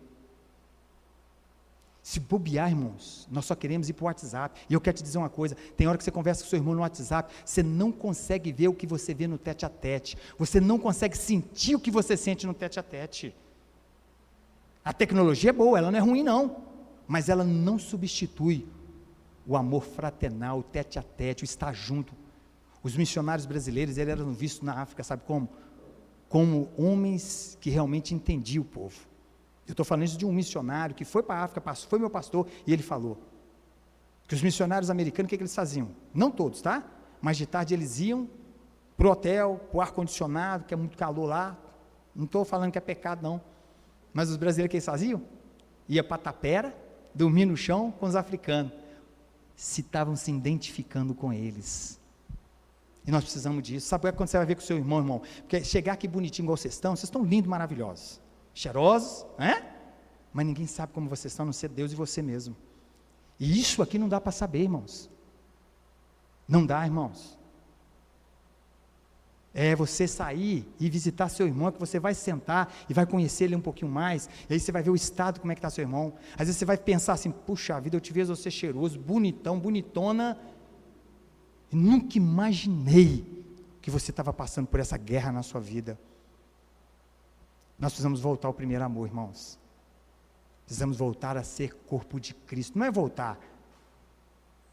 Se bobear, irmãos, nós só queremos ir para o WhatsApp. E eu quero te dizer uma coisa, tem hora que você conversa com seu irmão no WhatsApp, você não consegue ver o que você vê no tete-a-tete, você não consegue sentir o que você sente no tete-a-tete. A tecnologia é boa, ela não é ruim não, mas ela não substitui o amor fraternal, o tete-a-tete, o estar junto. Os missionários brasileiros, eles eram vistos na África, sabe como? Como homens que realmente entendiam o povo. Eu estou falando isso de um missionário que foi para a África, foi meu pastor, e ele falou que os missionários americanos, o que eles faziam? Não todos, tá? Mas de tarde eles iam para o hotel, para o ar-condicionado, que é muito calor lá. Não estou falando que é pecado não, mas os brasileiros, o que eles faziam? Ia para a tapera, dormir no chão com os africanos, se estavam se identificando com eles. E nós precisamos disso. Sabe quando você vai ver com o seu irmão? Porque chegar aqui bonitinho igual vocês estão lindos, maravilhosos, cheirosos, né? Mas ninguém sabe como vocês estão, a não ser Deus e você mesmo. E isso aqui não dá para saber, irmãos. Não dá, irmãos. É você sair e visitar seu irmão, que você vai sentar e vai conhecer ele um pouquinho mais, e aí você vai ver o estado, como é que está seu irmão. Às vezes você vai pensar assim, puxa vida, eu te vejo você cheiroso, bonitão, bonitona, e nunca imaginei que você estava passando por essa guerra na sua vida. Nós precisamos voltar ao primeiro amor, irmãos. Precisamos voltar a ser corpo de Cristo. Não é voltar,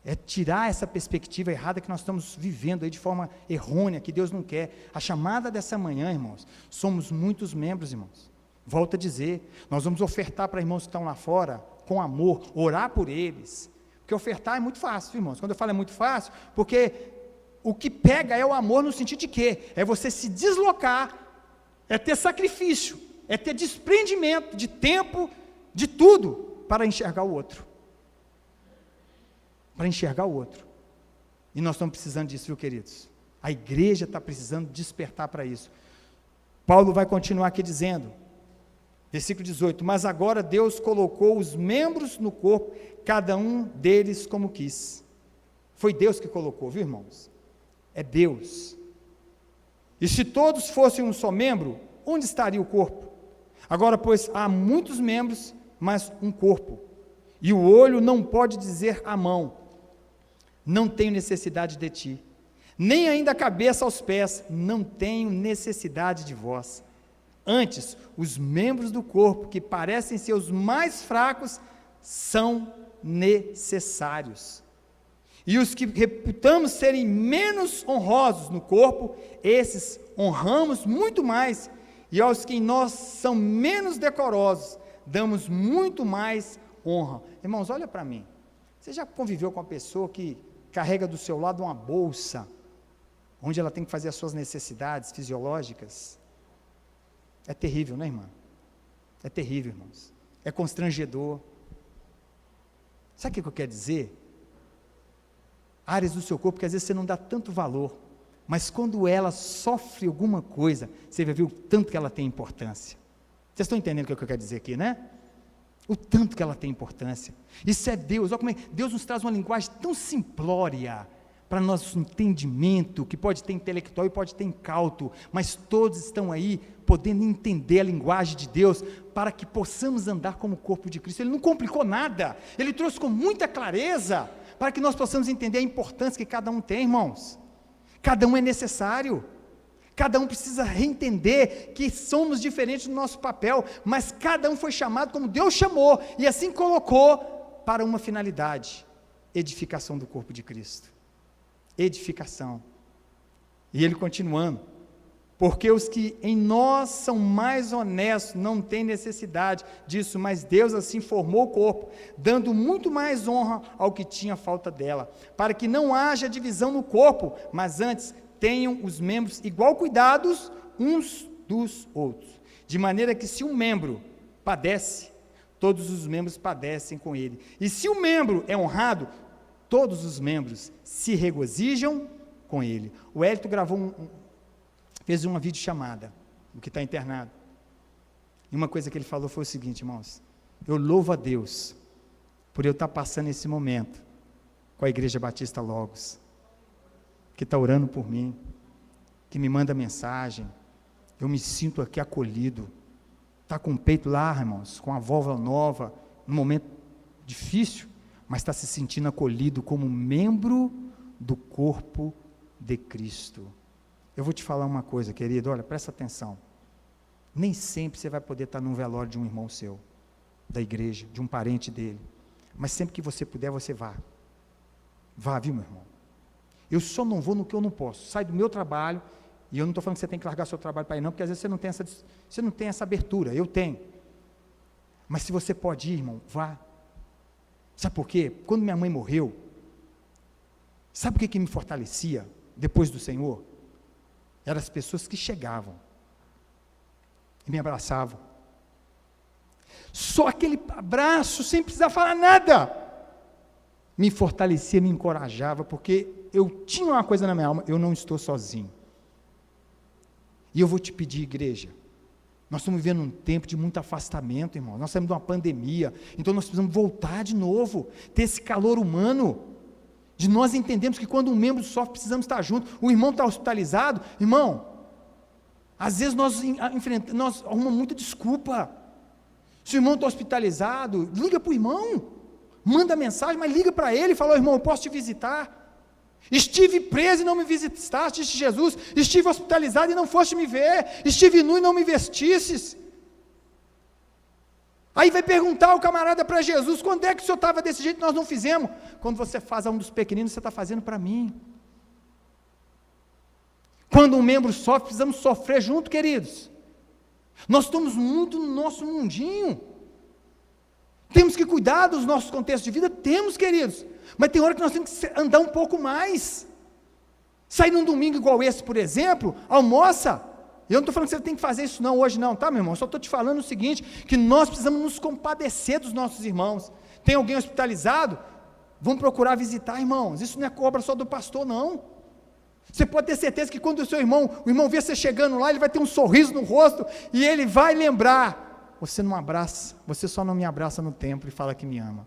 é tirar essa perspectiva errada que nós estamos vivendo aí de forma errônea, que Deus não quer. A chamada dessa manhã, irmãos, somos muitos membros, irmãos. Volto a dizer, nós vamos ofertar para irmãos que estão lá fora, com amor, orar por eles. Porque ofertar é muito fácil, irmãos. Quando eu falo é muito fácil, porque o que pega é o amor no sentido de quê? É você se deslocar, é ter sacrifício, é ter desprendimento de tempo, de tudo, para enxergar o outro. Para enxergar o outro. E nós estamos precisando disso, viu, queridos? A igreja está precisando despertar para isso. Paulo vai continuar aqui dizendo, versículo 18, mas agora Deus colocou os membros no corpo, cada um deles como quis. Foi Deus que colocou, viu, irmãos? É Deus. E se todos fossem um só membro, onde estaria o corpo? Agora, pois, há muitos membros, mas um corpo. E o olho não pode dizer à mão, não tenho necessidade de ti. Nem ainda a cabeça aos pés, não tenho necessidade de vós. Antes, os membros do corpo, que parecem ser os mais fracos, são necessários. E os que reputamos serem menos honrosos no corpo, esses honramos muito mais, e aos que em nós são menos decorosos, damos muito mais honra. Irmãos, olha para mim, você já conviveu com uma pessoa que carrega do seu lado uma bolsa, onde ela tem que fazer as suas necessidades fisiológicas? É terrível, né, irmã? É terrível, irmãos. É constrangedor. Sabe o que eu quero dizer? Áreas do seu corpo que às vezes você não dá tanto valor, mas quando ela sofre alguma coisa, você vai ver o tanto que ela tem importância. Vocês estão entendendo o que eu quero dizer aqui, né? O tanto que ela tem importância. Isso é Deus. Olha como é. Deus nos traz uma linguagem tão simplória para nosso entendimento, que pode ter intelectual e pode ter incauto, mas todos estão aí podendo entender a linguagem de Deus, para que possamos andar como o corpo de Cristo. Ele não complicou nada, Ele trouxe com muita clareza, para que nós possamos entender a importância que cada um tem, irmãos. Cada um é necessário, cada um precisa reentender que somos diferentes do nosso papel, mas cada um foi chamado como Deus chamou, e assim colocou para uma finalidade: edificação do corpo de Cristo. Edificação. E ele continuando, porque os que em nós são mais honestos não têm necessidade disso, mas Deus assim formou o corpo, dando muito mais honra ao que tinha falta dela, para que não haja divisão no corpo, mas antes tenham os membros igual cuidados uns dos outros, de maneira que se um membro padece, todos os membros padecem com ele, e se um membro é honrado, todos os membros se regozijam com ele. O Hélito fez uma videochamada, o que está internado, e uma coisa que ele falou foi o seguinte, irmãos, eu louvo a Deus, por eu estar passando esse momento, com a Igreja Batista Logos, que está orando por mim, que me manda mensagem, eu me sinto aqui acolhido, está com o peito lá, irmãos, com a válvula nova, num momento difícil, mas está se sentindo acolhido como membro do corpo de Cristo. Eu vou te falar uma coisa, querido, olha, presta atenção, nem sempre você vai poder estar num velório de um irmão seu, da igreja, de um parente dele, mas sempre que você puder, você vá, viu, meu irmão? Eu só não vou no que eu não posso, sai do meu trabalho, e eu não estou falando que você tem que largar seu trabalho para ir não, porque às vezes você não tem essa abertura, eu tenho, mas se você pode ir, irmão, vá. Sabe por quê? Quando minha mãe morreu, sabe o que me fortalecia, depois do Senhor? Eram as pessoas que chegavam, e me abraçavam, só aquele abraço, sem precisar falar nada, me fortalecia, me encorajava, porque eu tinha uma coisa na minha alma, eu não estou sozinho. E eu vou te pedir, igreja, nós estamos vivendo um tempo de muito afastamento, irmão, nós estamos de uma pandemia, então nós precisamos voltar de novo, ter esse calor humano, de nós entendermos que quando um membro sofre, precisamos estar junto, o irmão está hospitalizado, irmão, às vezes nós arrumamos muita desculpa, se o irmão está hospitalizado, liga para o irmão, manda mensagem, mas liga para ele e fala, irmão, eu posso te visitar, estive preso e não me visitaste, disse Jesus, estive hospitalizado e não foste me ver, estive nu e não me vestistes. Aí vai perguntar o camarada para Jesus, quando é que o senhor estava desse jeito e nós não fizemos? Quando você faz a um dos pequeninos, você está fazendo para mim. Quando um membro sofre, precisamos sofrer junto, queridos. Nós estamos muito no nosso mundinho, temos que cuidar dos nossos contextos de vida, temos, queridos, mas tem hora que nós temos que andar um pouco mais, sair num domingo igual esse, por exemplo, almoça, eu não estou falando que você tem que fazer isso não, hoje não, tá, meu irmão, só estou te falando o seguinte, que nós precisamos nos compadecer dos nossos irmãos, tem alguém hospitalizado, vamos procurar visitar, irmãos, isso não é obra só do pastor, não, você pode ter certeza que quando o irmão vê você chegando lá, ele vai ter um sorriso no rosto, e ele vai lembrar, você não abraça, você só não me abraça no templo e fala que me ama,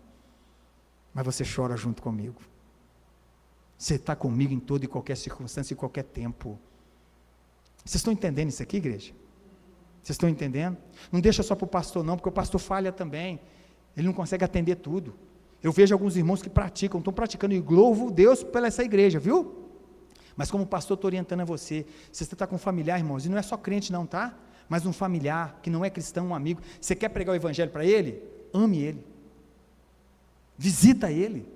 mas você chora junto comigo, você está comigo em toda e qualquer circunstância e qualquer tempo. Vocês estão entendendo isso aqui, igreja? Vocês estão entendendo? Não deixa só para o pastor não, porque o pastor falha também, ele não consegue atender tudo. Eu vejo alguns irmãos que estão praticando, e louvo Deus pela essa igreja, viu? Mas como pastor, estou orientando a você, se você está com um familiar, irmãos, e não é só crente não, tá? Mas um familiar, que não é cristão, um amigo, você quer pregar o evangelho para ele? Ame ele, visita ele,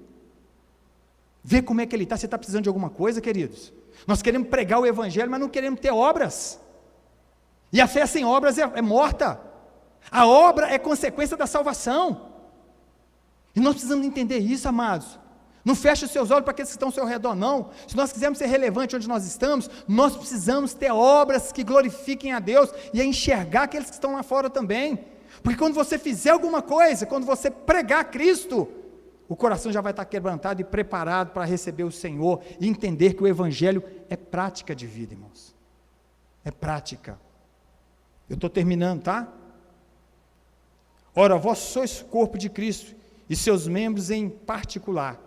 vê como é que ele está, você está precisando de alguma coisa, queridos? Nós queremos pregar o evangelho, mas não queremos ter obras, e a fé sem obras é morta, a obra é consequência da salvação, e nós precisamos entender isso, amados. Não feche os seus olhos para aqueles que estão ao seu redor, não. Se nós quisermos ser relevantes onde nós estamos, nós precisamos ter obras que glorifiquem a Deus, e a enxergar aqueles que estão lá fora também, porque quando você fizer alguma coisa, quando você pregar Cristo, o coração já vai estar quebrantado e preparado para receber o Senhor, e entender que o evangelho é prática de vida, irmãos, é prática. Eu estou terminando, tá? Ora, vós sois o corpo de Cristo, e seus membros em particular,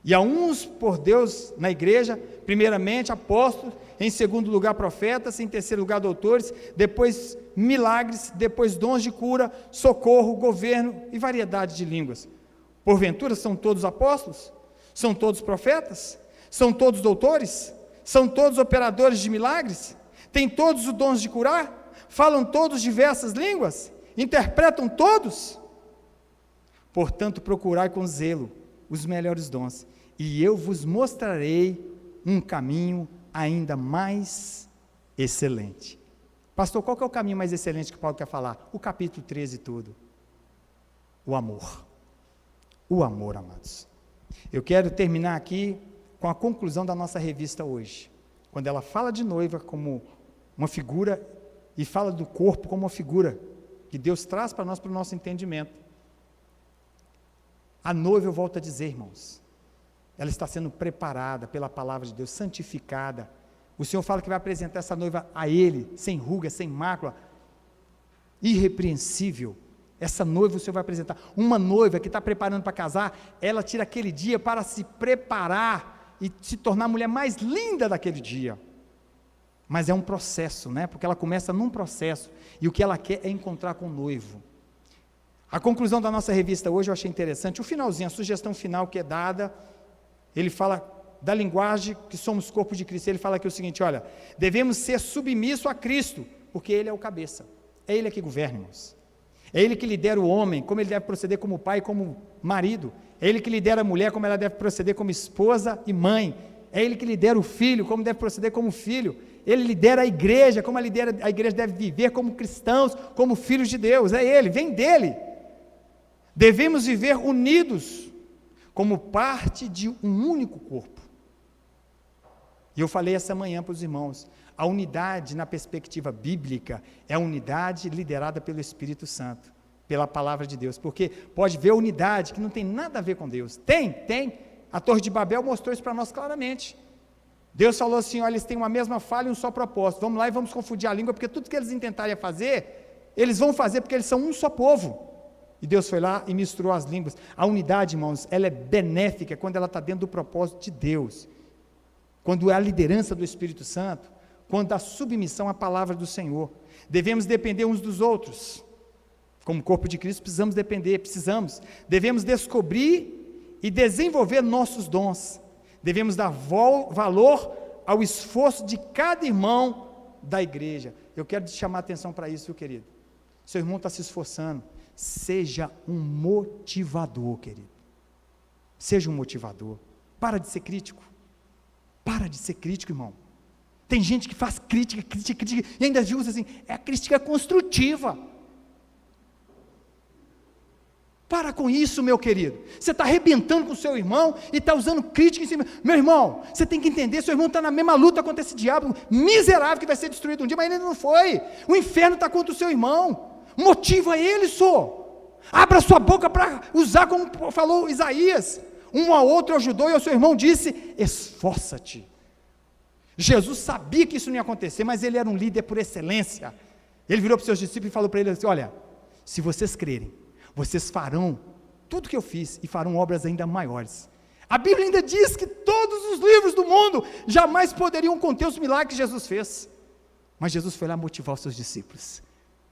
e a uns por Deus na igreja, primeiramente apóstolos, em segundo lugar profetas, em terceiro lugar doutores, depois milagres, depois dons de cura, socorro, governo e variedade de línguas. Porventura são todos apóstolos? São todos profetas? São todos doutores? São todos operadores de milagres? Têm todos os dons de curar? Falam todos diversas línguas? Interpretam todos? Portanto, procurai com zelo os melhores dons, e eu vos mostrarei um caminho ainda mais excelente. Pastor, qual que é o caminho mais excelente que Paulo quer falar? O capítulo 13 todo. O amor. O amor, amados. Eu quero terminar aqui com a conclusão da nossa revista hoje. Quando ela fala de noiva como uma figura e fala do corpo como uma figura que Deus traz para nós, para o nosso entendimento. A noiva, eu volto a dizer, irmãos, ela está sendo preparada pela palavra de Deus, santificada. O Senhor fala que vai apresentar essa noiva a Ele, sem ruga, sem mácula, irrepreensível. Essa noiva o Senhor vai apresentar. Uma noiva que está preparando para casar, ela tira aquele dia para se preparar e se tornar a mulher mais linda daquele dia. Mas é um processo, né? Porque ela começa num processo, e o que ela quer é encontrar com o noivo. A conclusão da nossa revista hoje eu achei interessante, o finalzinho, a sugestão final que é dada, ele fala da linguagem que somos corpo de Cristo, ele fala aqui o seguinte, olha, devemos ser submissos a Cristo, porque Ele é o cabeça, é Ele que governa, irmãos. É Ele que lidera o homem, como ele deve proceder como pai e como marido, é Ele que lidera a mulher, como ela deve proceder como esposa e mãe, é Ele que lidera o filho, como deve proceder como filho, Ele lidera a igreja, como a igreja deve viver como cristãos, como filhos de Deus, é Ele, vem dEle. Devemos viver unidos, como parte de um único corpo. E eu falei essa manhã para os irmãos, a unidade na perspectiva bíblica é a unidade liderada pelo Espírito Santo, pela palavra de Deus, porque pode ver unidade que não tem nada a ver com Deus, tem, a Torre de Babel mostrou isso para nós claramente, Deus falou assim, olha, eles têm uma mesma falha e um só propósito, vamos lá e vamos confundir a língua, porque tudo que eles intentarem fazer, eles vão fazer porque eles são um só povo, e Deus foi lá e misturou as línguas. A unidade, irmãos, ela é benéfica quando ela está dentro do propósito de Deus, quando é a liderança do Espírito Santo, quando a submissão à palavra do Senhor. Devemos depender uns dos outros, como corpo de Cristo precisamos depender, devemos descobrir e desenvolver nossos dons, devemos dar valor ao esforço de cada irmão da igreja. Eu quero te chamar a atenção para isso, viu, querido? Seu irmão está se esforçando, seja um motivador, querido, seja um motivador, para de ser crítico, irmão. Tem gente que faz crítica, e ainda usa assim, é a crítica construtiva. Para com isso, meu querido. Você está arrebentando com o seu irmão e está usando crítica em cima. Meu irmão, você tem que entender, seu irmão está na mesma luta contra esse diabo miserável que vai ser destruído um dia, mas ele ainda não foi. O inferno está contra o seu irmão. Motiva ele, abra sua boca para usar como falou Isaías. Um ao outro ajudou e ao seu irmão disse, esforça-te. Jesus sabia que isso não ia acontecer, mas ele era um líder por excelência. Ele virou para os seus discípulos e falou para eles assim, olha, se vocês crerem, vocês farão tudo que eu fiz e farão obras ainda maiores. A Bíblia ainda diz que todos os livros do mundo jamais poderiam conter os milagres que Jesus fez. Mas Jesus foi lá motivar os seus discípulos.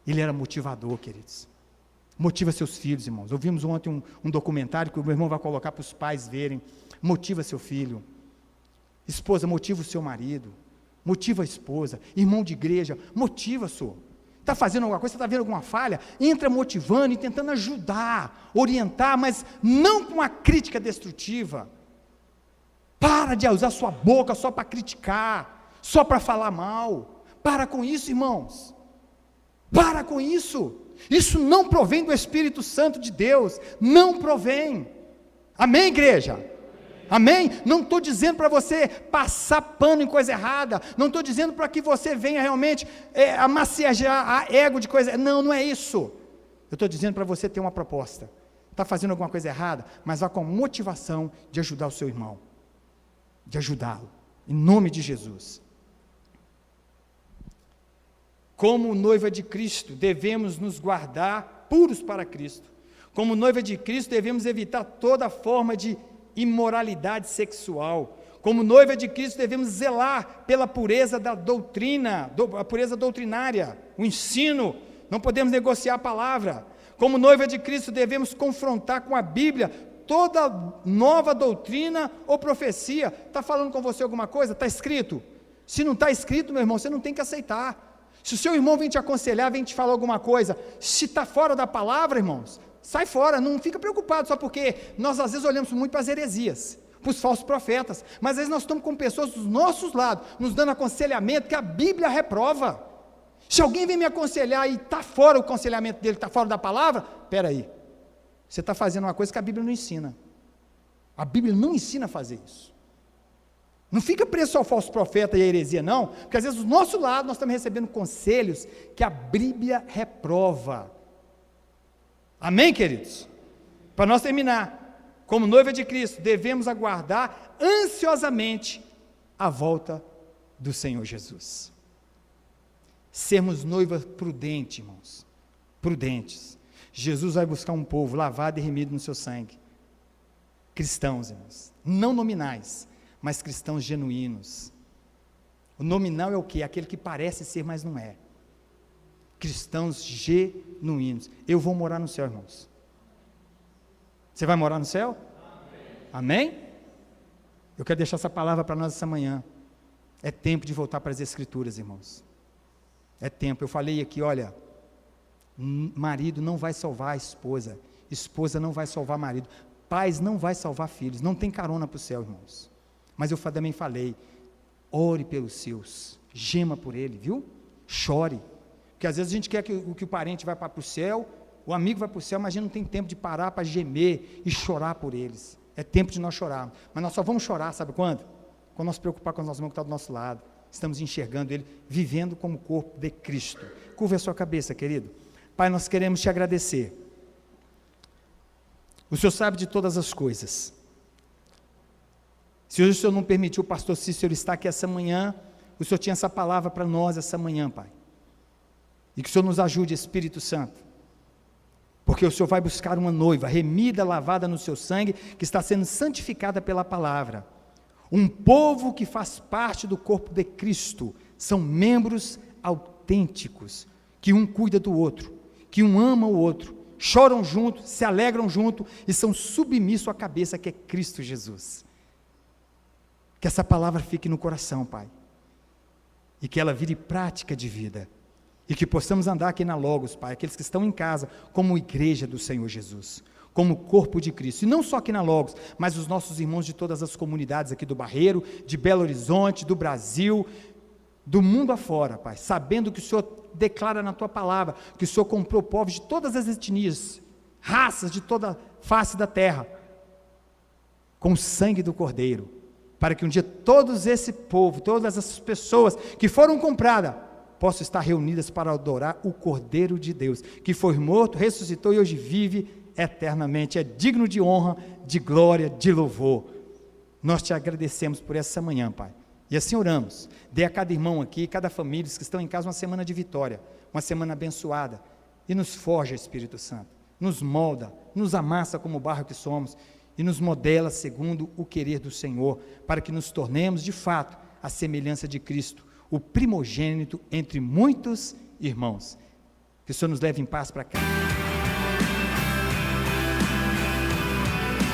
Ele era motivador, queridos. Motiva seus filhos, irmãos. Ouvimos ontem um documentário que o meu irmão vai colocar para os pais verem. Motiva seu filho. Esposa, motiva o seu marido. Motiva a esposa. Irmão de igreja, motiva, senhor. Está fazendo alguma coisa, está vendo alguma falha? Entra motivando e tentando ajudar, orientar, mas não com uma crítica destrutiva. Para de usar sua boca só para criticar, só para falar mal. Para com isso, irmãos. Para com isso. Isso não provém do Espírito Santo de Deus. Não provém. Amém, igreja? Amém? Não estou dizendo para você passar pano em coisa errada, não estou dizendo para que você venha realmente amassagear a ego de coisa, não é isso, eu estou dizendo para você ter uma proposta, está fazendo alguma coisa errada, mas vá com a motivação de ajudar o seu irmão, de ajudá-lo, em nome de Jesus. Como noiva de Cristo, devemos nos guardar puros para Cristo, como noiva de Cristo, devemos evitar toda forma de imoralidade sexual. Como noiva de Cristo devemos zelar pela pureza da doutrina, a pureza doutrinária, o ensino, não podemos negociar a palavra. Como noiva de Cristo devemos confrontar com a Bíblia toda nova doutrina ou profecia. Está falando com você alguma coisa? Está escrito? Se não está escrito, meu irmão, você não tem que aceitar. Se o seu irmão vem te aconselhar, vem te falar alguma coisa, se está fora da palavra, irmãos, sai fora, não fica preocupado só porque nós às vezes olhamos muito para as heresias. para os falsos profetas, mas às vezes nós estamos com pessoas dos nossos lados, nos dando aconselhamento que a Bíblia reprova. Se alguém vem me aconselhar e está fora o aconselhamento dele, está fora da palavra, espera aí, você está fazendo uma coisa que a Bíblia não ensina. A Bíblia não ensina a fazer isso. Não fica preso só ao falso profeta e à heresia, não, porque às vezes do nosso lado nós estamos recebendo conselhos que a Bíblia reprova. Amém, queridos? Para nós terminar, como noiva de Cristo, devemos aguardar ansiosamente a volta do Senhor Jesus. Sermos noivas prudentes, irmãos, prudentes. Jesus vai buscar um povo lavado e remido no seu sangue. Cristãos, irmãos, não nominais, mas cristãos genuínos. O nominal é o quê? Aquele que parece ser, mas não é. Cristãos genuínos. Eu vou morar no céu, irmãos. Você vai morar no céu? Amém? Amém? Eu quero deixar essa palavra para nós essa manhã. É tempo de voltar para as Escrituras, irmãos. É tempo. Eu falei aqui, olha, marido não vai salvar a esposa, esposa não vai salvar marido, pais não vai salvar filhos, não tem carona para o céu, irmãos. Mas eu também falei, ore pelos seus, gema por ele, viu? Chore, porque às vezes a gente quer que o parente vá para o céu, o amigo vai para o céu, mas a gente não tem tempo de parar para gemer e chorar por eles. É tempo de nós chorarmos, mas nós só vamos chorar, sabe quando? Quando nós preocupar com os nossos irmãos que estão do nosso lado, estamos enxergando ele, vivendo como corpo de Cristo. Curva a sua cabeça, querido. Pai, nós queremos te agradecer. O Senhor sabe de todas as coisas. Se hoje o Senhor não permitiu o pastor Cícero estar aqui essa manhã, o Senhor tinha essa palavra para nós essa manhã, Pai. E que o Senhor nos ajude, Espírito Santo. Porque o Senhor vai buscar uma noiva, remida, lavada no seu sangue, que está sendo santificada pela palavra. Um povo que faz parte do corpo de Cristo, são membros autênticos, que um cuida do outro, que um ama o outro, choram junto, se alegram junto e são submissos à cabeça que é Cristo Jesus. Que essa palavra fique no coração, Pai, e que ela vire prática de vida, e que possamos andar aqui na Logos, Pai, aqueles que estão em casa, como igreja do Senhor Jesus, como corpo de Cristo, e não só aqui na Logos, mas os nossos irmãos de todas as comunidades aqui do Barreiro, de Belo Horizonte, do Brasil, do mundo afora, Pai, sabendo que o Senhor declara na Tua palavra, que o Senhor comprou povos de todas as etnias, raças de toda a face da terra, com o sangue do Cordeiro, para que um dia todos esse povo, todas essas pessoas que foram compradas, possam estar reunidas para adorar o Cordeiro de Deus, que foi morto, ressuscitou e hoje vive eternamente, é digno de honra, de glória, de louvor. Nós te agradecemos por essa manhã, Pai, e assim oramos, dê a cada irmão aqui, cada família que estão em casa uma semana de vitória, uma semana abençoada, e nos forja, Espírito Santo, nos molda, nos amassa como barro que somos, e nos modela segundo o querer do Senhor, para que nos tornemos de fato a semelhança de Cristo, o primogênito entre muitos irmãos. Que o Senhor nos leve em paz para cá.